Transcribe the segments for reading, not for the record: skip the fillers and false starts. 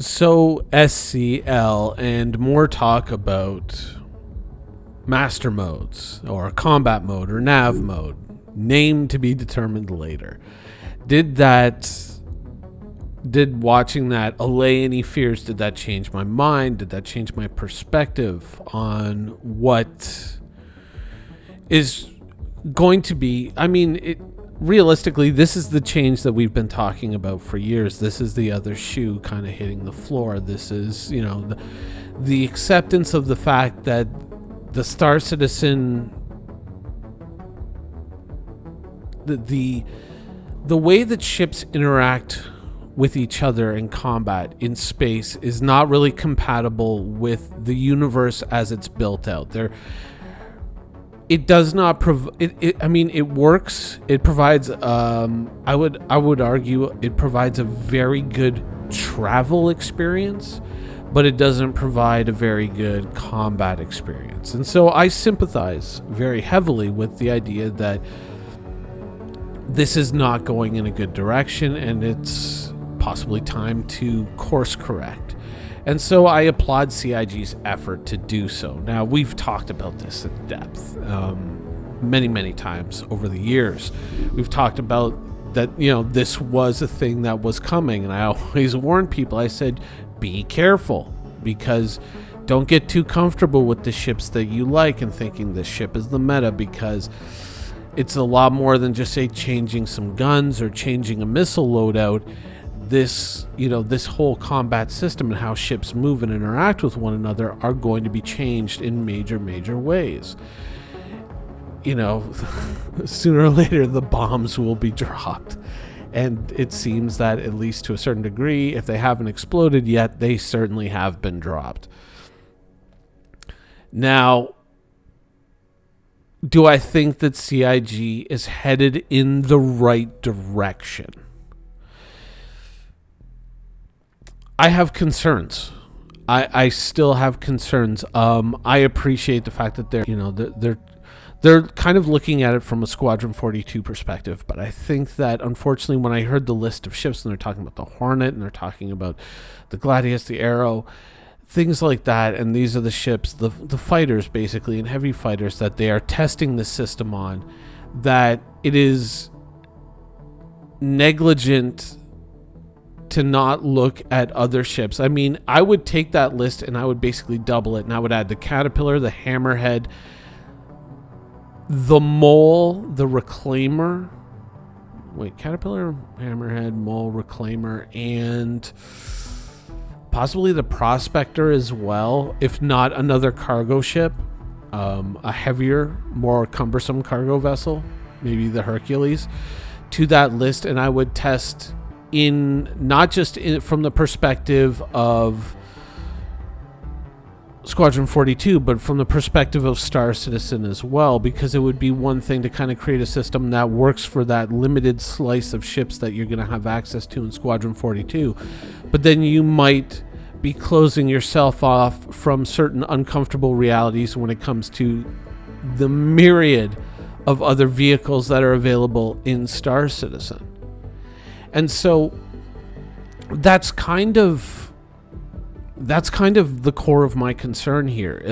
So SCL and more talk about master modes or combat mode or nav mode, name to be determined later. Did watching that allay any fears? Did that change my mind? Did that change my perspective on what is going to be? I mean, realistically, this is the change that we've been talking about for years. This is the other shoe kind of hitting the floor. This is, the acceptance of the fact that the Star Citizen, the way that ships interact with each other in combat in space is not really compatible with the universe as it's built out. It does not it works. It provides I would argue it provides a very good travel experience, but it doesn't provide a very good combat experience. And so I sympathize very heavily with the idea that this is not going in a good direction and it's possibly time to course correct. And so I applaud CIG's effort to do so. Now, we've talked about this in depth many, many times over the years. We've talked about that, this was a thing that was coming. And I always warn people, I said, be careful, because don't get too comfortable with the ships that you like and thinking this ship is the meta, because it's a lot more than just, say, changing some guns or changing a missile loadout. This whole combat system and how ships move and interact with one another are going to be changed in major, major ways. Sooner or later, the bombs will be dropped. And it seems that, at least to a certain degree, if they haven't exploded yet, they certainly have been dropped. Now, do I think that CIG is headed in the right direction? I have concerns. I still have concerns. I appreciate the fact that they're kind of looking at it from a Squadron 42 perspective, but I think that, unfortunately, when I heard the list of ships and they're talking about the Hornet and they're talking about the Gladius, the Arrow, things like that, and these are the ships, the fighters basically, and heavy fighters that they are testing the system on, that it is negligent to not look at other ships. I mean, I would take that list and I would basically double it, and I would add the Caterpillar, the Hammerhead, the Mole, the Reclaimer. Wait, Caterpillar, Hammerhead, Mole, Reclaimer, and possibly the Prospector as well, if not another cargo ship, a heavier, more cumbersome cargo vessel, maybe the Hercules, to that list. And I would test not just from the perspective of Squadron 42, but from the perspective of Star Citizen as well, because it would be one thing to kind of create a system that works for that limited slice of ships that you're going to have access to in Squadron 42, but then you might be closing yourself off from certain uncomfortable realities when it comes to the myriad of other vehicles that are available in Star Citizen. And so that's kind of the core of my concern here,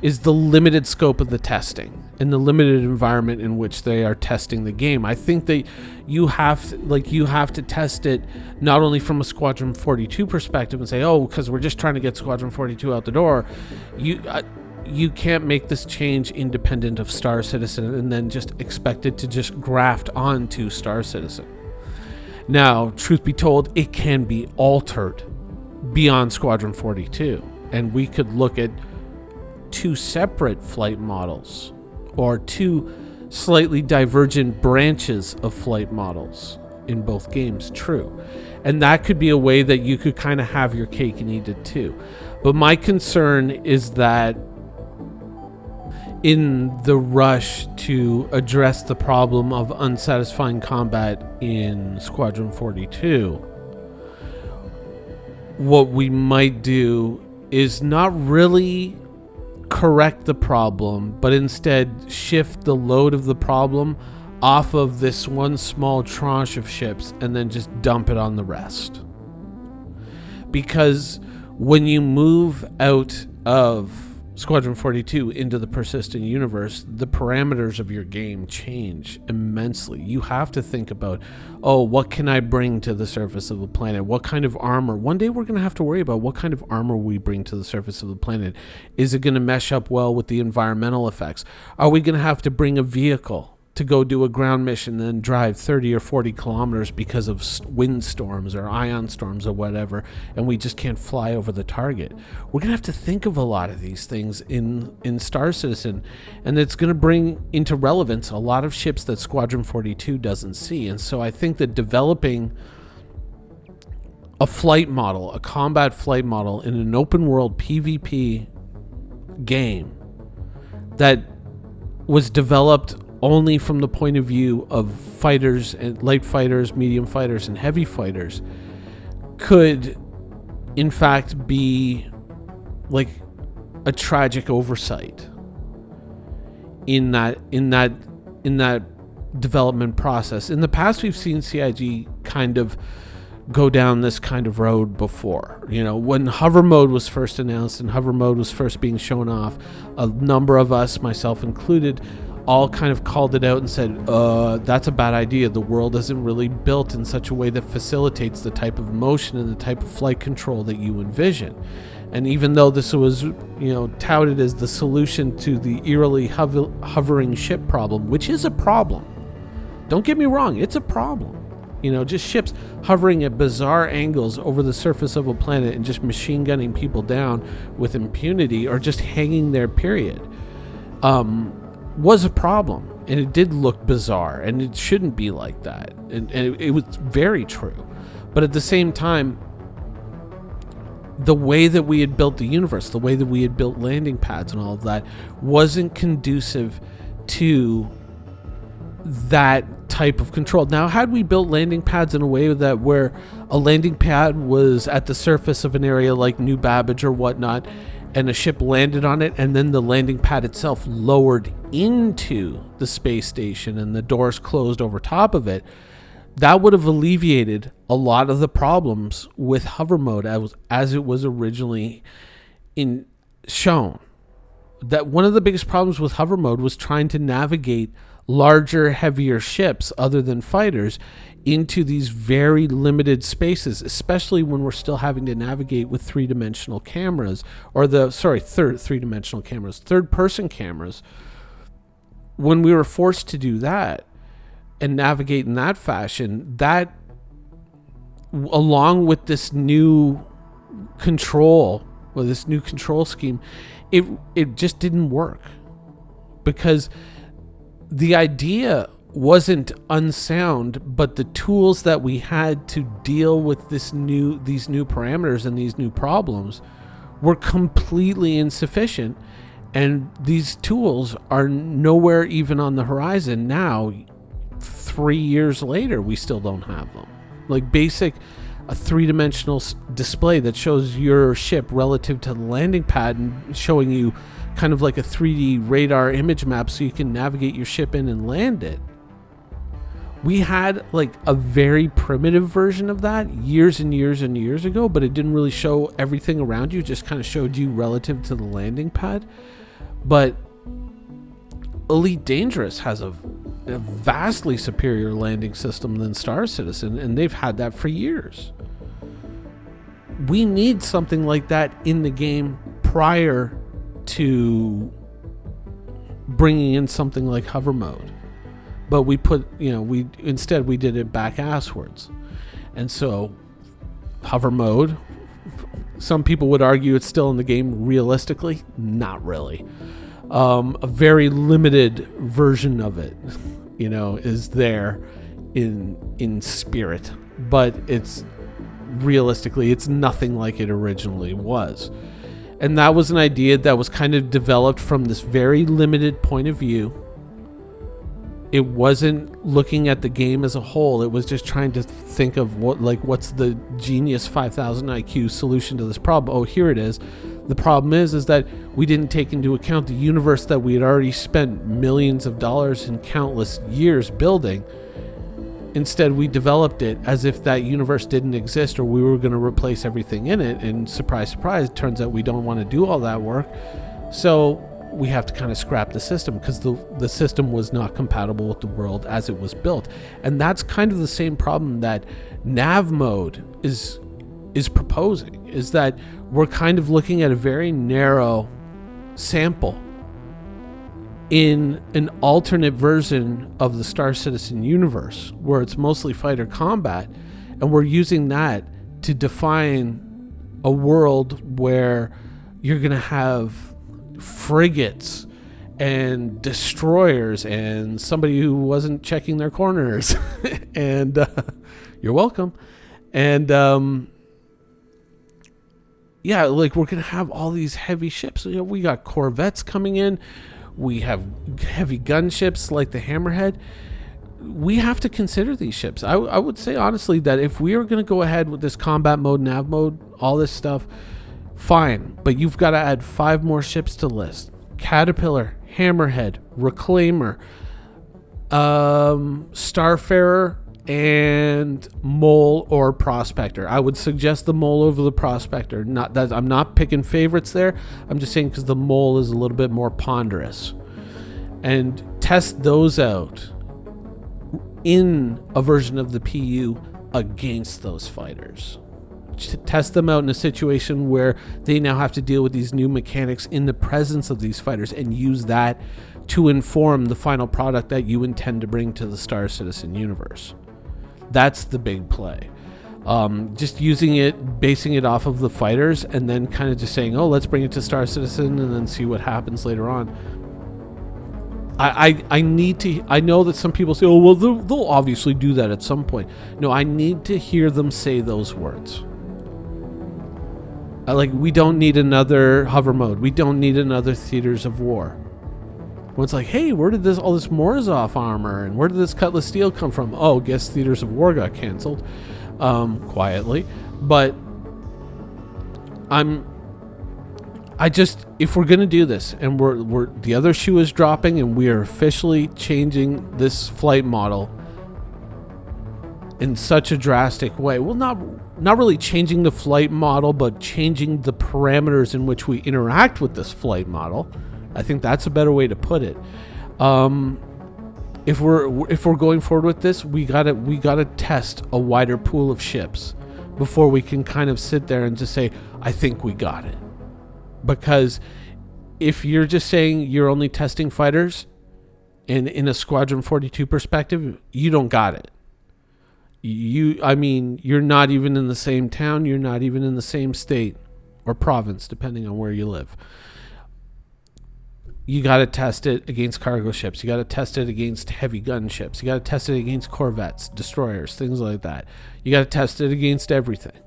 is the limited scope of the testing and the limited environment in which they are testing the game. I think that you have to test it not only from a Squadron 42 perspective and say, oh, because we're just trying to get Squadron 42 out the door. You can't make this change independent of Star Citizen and then just expect it to just graft onto Star Citizen. Now, truth be told, it can be altered beyond Squadron 42, and we could look at two separate flight models or two slightly divergent branches of flight models in both games, true. And that could be a way that you could kind of have your cake and eat it too. But my concern is that in the rush to address the problem of unsatisfying combat in Squadron 42, what we might do is not really correct the problem, but instead shift the load of the problem off of this one small tranche of ships and then just dump it on the rest. because when you move out of Squadron 42 into the persistent universe, the parameters of your game change immensely. You have to think about, what can I bring to the surface of the planet? What kind of armor? One day we're going to have to worry about what kind of armor we bring to the surface of the planet. Is it going to mesh up well with the environmental effects? Are we going to have to bring a vehicle to go do a ground mission and then drive 30 or 40 kilometers because of wind storms or ion storms or whatever, and we just can't fly over the target? We're going to have to think of a lot of these things in Star Citizen, and it's going to bring into relevance a lot of ships that Squadron 42 doesn't see. And so I think that developing a flight model, a combat flight model in an open world PvP game that was developed only from the point of view of fighters and light fighters, medium fighters, and heavy fighters could in fact be like a tragic oversight in that development process. In the past, we've seen CIG kind of go down this kind of road before. When hover mode was first announced and hover mode was first being shown off, a number of us, myself included, all kind of called it out and said, that's a bad idea. The world isn't really built in such a way that facilitates the type of motion and the type of flight control that you envision. And even though this was, touted as the solution to the eerily hovering ship problem, which is a problem. Don't get me wrong, it's a problem. Just ships hovering at bizarre angles over the surface of a planet and just machine gunning people down with impunity, or just hanging there, period. Was a problem, and it did look bizarre, and it shouldn't be like that, and it was very true. But at the same time, the way that we had built the universe, the way that we had built landing pads and all of that, wasn't conducive to that type of control. Now, had we built landing pads in a way that where a landing pad was at the surface of an area like New Babbage or whatnot, and a ship landed on it, and then the landing pad itself lowered into the space station and the doors closed over top of it, that would have alleviated a lot of the problems with hover mode as it was originally shown. That one of the biggest problems with hover mode was trying to navigate larger, heavier ships other than fighters into these very limited spaces, especially when we're still having to navigate with three-dimensional cameras, or third-person cameras. When we were forced to do that and navigate in that fashion, that, along with this new control, or this new control scheme, it just didn't work, because the idea wasn't unsound, but the tools that we had to deal with these new parameters and these new problems were completely insufficient, and these tools are nowhere even on the horizon now. 3 years later, we still don't have them. Like a three-dimensional display that shows your ship relative to the landing pad and showing you kind of like a 3D radar image map so you can navigate your ship in and land it. We had like a very primitive version of that years and years and years ago, but it didn't really show everything around you. It just kind of showed you relative to the landing pad. But Elite Dangerous has a vastly superior landing system than Star Citizen, and they've had that for years. We need something like that in the game prior to bringing in something like hover mode. But we instead did it back asswards. And so hover mode, some people would argue it's still in the game realistically. Not really. A very limited version of it, is there in spirit, but it's realistically, it's nothing like it originally was. And that was an idea that was kind of developed from this very limited point of view. It wasn't looking at the game as a whole. It was just trying to think of what's the genius 5000 IQ solution to this problem. Oh, here it is. The problem is that we didn't take into account the universe that we had already spent millions of dollars and countless years building. Instead, we developed it as if that universe didn't exist or we were going to replace everything in it. And surprise, surprise, turns out we don't want to do all that work. So we have to kind of scrap the system because the system was not compatible with the world as it was built. And that's kind of the same problem that nav mode is proposing, is that we're kind of looking at a very narrow sample in an alternate version of the Star Citizen universe where it's mostly fighter combat, and we're using that to define a world where you're going to have frigates and destroyers and somebody who wasn't checking their corners and you're welcome. And yeah, like we're going to have all these heavy ships. You know, we got corvettes coming in. We have heavy gunships like the Hammerhead. We have to consider these ships. I would say honestly that if we are going to go ahead with this combat mode, nav mode, all this stuff, fine. But you've got to add 5 more ships to the list. Caterpillar, Hammerhead, Reclaimer, Starfarer, and Mole or Prospector. I would suggest the Mole over the Prospector. Not that I'm not picking favorites there. I'm just saying because the Mole is a little bit more ponderous. And test those out in a version of the PU against those fighters. Test them out in a situation where they now have to deal with these new mechanics in the presence of these fighters and use that to inform the final product that you intend to bring to the Star Citizen universe. That's the big play. Just using it, basing it off of the fighters, and then kind of just saying, oh, let's bring it to Star Citizen and then see what happens later on. I need to, I know that some people say, oh, well, they'll obviously do that at some point. No, I need to hear them say those words. Like, we don't need another hover mode. We don't need another Theaters of War. When it's like, hey, where did all this Morozov armor and where did this Cutlass Steel come from? Oh, guess Theaters of War got canceled, quietly. But if we're gonna do this, and we're the other shoe is dropping, and we are officially changing this flight model in such a drastic way. Well, not really changing the flight model, but changing the parameters in which we interact with this flight model. I think that's a better way to put it. If we're going forward with this, we gotta test a wider pool of ships before we can kind of sit there and just say, I think we got it. Because if you're just saying you're only testing fighters in a Squadron 42 perspective, you don't got it. You're not even in the same town, you're not even in the same state or province, depending on where you live. You got to test it against cargo ships. You got to test it against heavy gun ships. You got to test it against corvettes, destroyers, things like that. You got to test it against everything.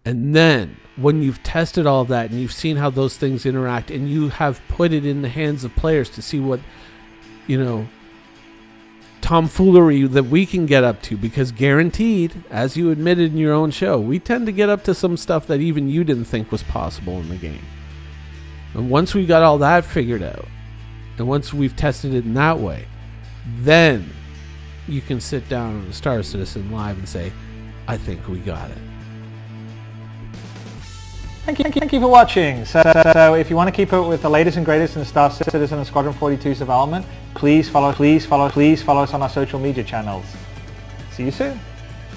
And then when you've tested all of that and you've seen how those things interact and you have put it in the hands of players to see what, tomfoolery that we can get up to, because guaranteed, as you admitted in your own show, we tend to get up to some stuff that even you didn't think was possible in the game. And once we got all that figured out, and once we've tested it in that way, then you can sit down on the Star Citizen Live and say, I think we got it. Thank you for watching. So if you want to keep up with the latest and greatest in Star Citizen and Squadron 42's development, please follow us on our social media channels. See you soon.